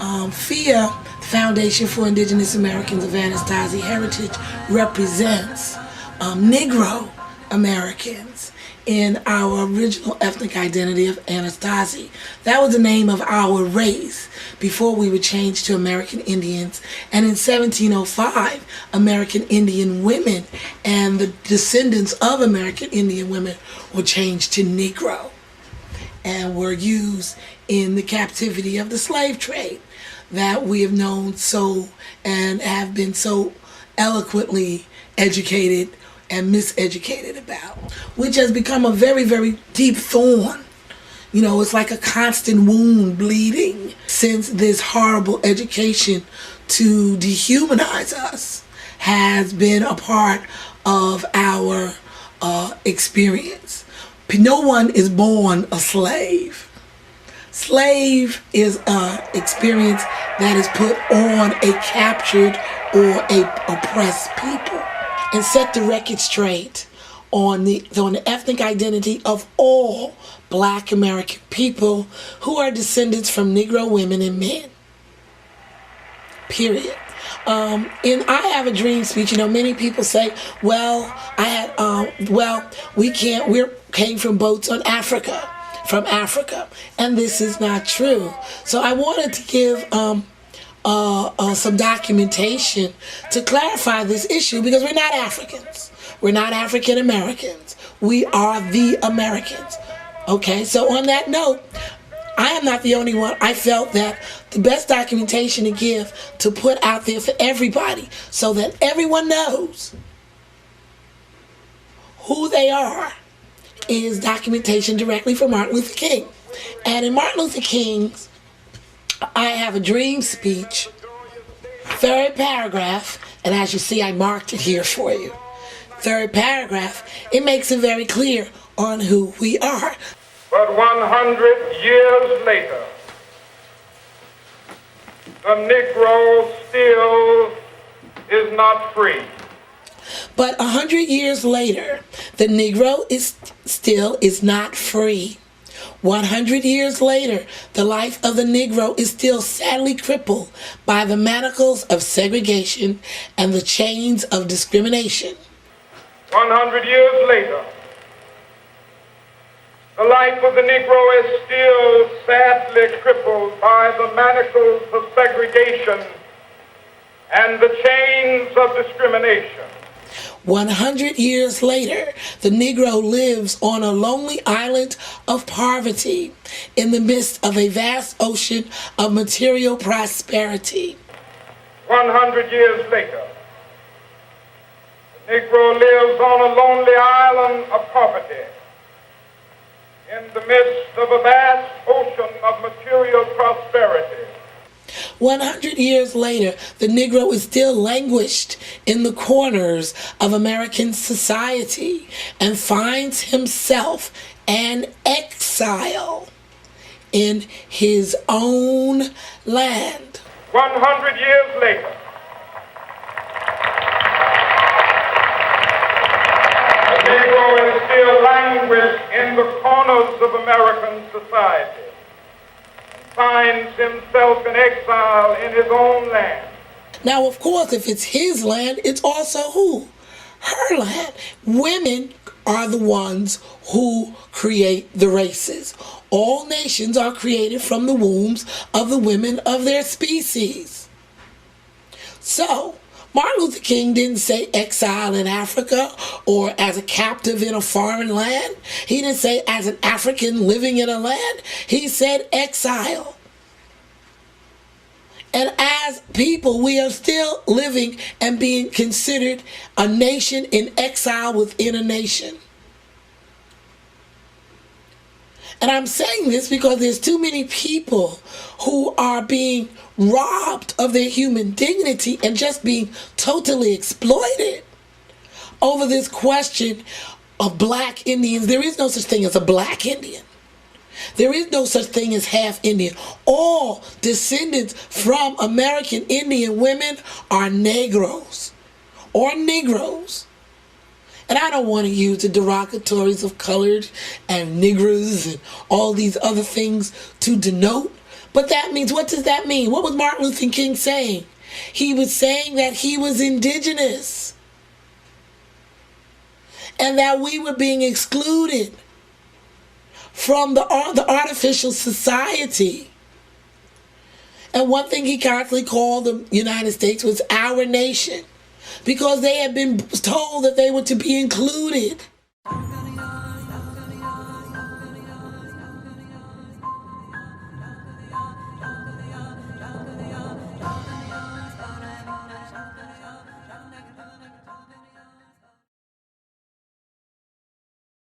F.I.A.A.H, Foundation for Indigenous Americans of Anasazi Heritage, represents Negro Americans in our original ethnic identity of Anasazi. That was the name of our race before we were changed to American Indians. And in 1705, American Indian women and the descendants of American Indian women were changed to Negro and were used in the captivity of the slave trade that we have known so and have been so eloquently educated and miseducated about, which has become a very, very deep thorn. You know, it's like a constant wound bleeding since this horrible education to dehumanize us has been a part of our experience. No one is born a slave. Slave is an experience that is put on a captured or a oppressed people. And set the record straight on the ethnic identity of all Black American people who are descendants from Negro women and men. Period. In I Have a Dream speech, you know, many people say, well, we came from boats on Africa, from Africa. And this is not true. So I wanted to give some documentation to clarify this issue, because we're not Africans. We're not African Americans. We are the Americans. Okay, so on that note, I am not the only one. I felt that the best documentation to give, to put out there for everybody so that everyone knows who they are, is documentation directly from Martin Luther King. And in Martin Luther King's I Have a Dream speech, third paragraph, and as you see I marked it here for you, third paragraph, it makes it very clear on who we are. But 100 years later, the Negro still is not free. But 100 years later, the Negro still is not free. 100 years later, the life of the Negro is still sadly crippled by the manacles of segregation and the chains of discrimination. 100 years later, the life of the Negro is still sadly crippled by the manacles of segregation and the chains of discrimination. 100 years later, the Negro lives on a lonely island of poverty in the midst of a vast ocean of material prosperity. 100 years later, the Negro lives on a lonely island of poverty in the midst of a vast ocean of material prosperity. 100 years later, the Negro is still languished in the corners of American society and finds himself an exile in his own land. 100 years later, the Negro is still languished in the corners of American society, finds himself in exile in his own land. Now, of course, if it's his land, it's also who? Her land. Women are the ones who create the races. All nations are created from the wombs of the women of their species. So, Martin Luther King didn't say exile in Africa or as a captive in a foreign land. He didn't say as an African living in a land. He said exile. And as people, we are still living and being considered a nation in exile within a nation. And I'm saying this because there's too many people who are being robbed of their human dignity and just being totally exploited over this question of Black Indians. There is no such thing as a Black Indian. There is no such thing as half Indian. All descendants from American Indian women are Negros or Negroes. And I don't want to use the derogatories of colored and niggers and all these other things to denote. But that means, what does that mean? What was Martin Luther King saying? He was saying that he was indigenous and that we were being excluded from the artificial society. And one thing he constantly called the United States was our nation, because they had been told that they were to be included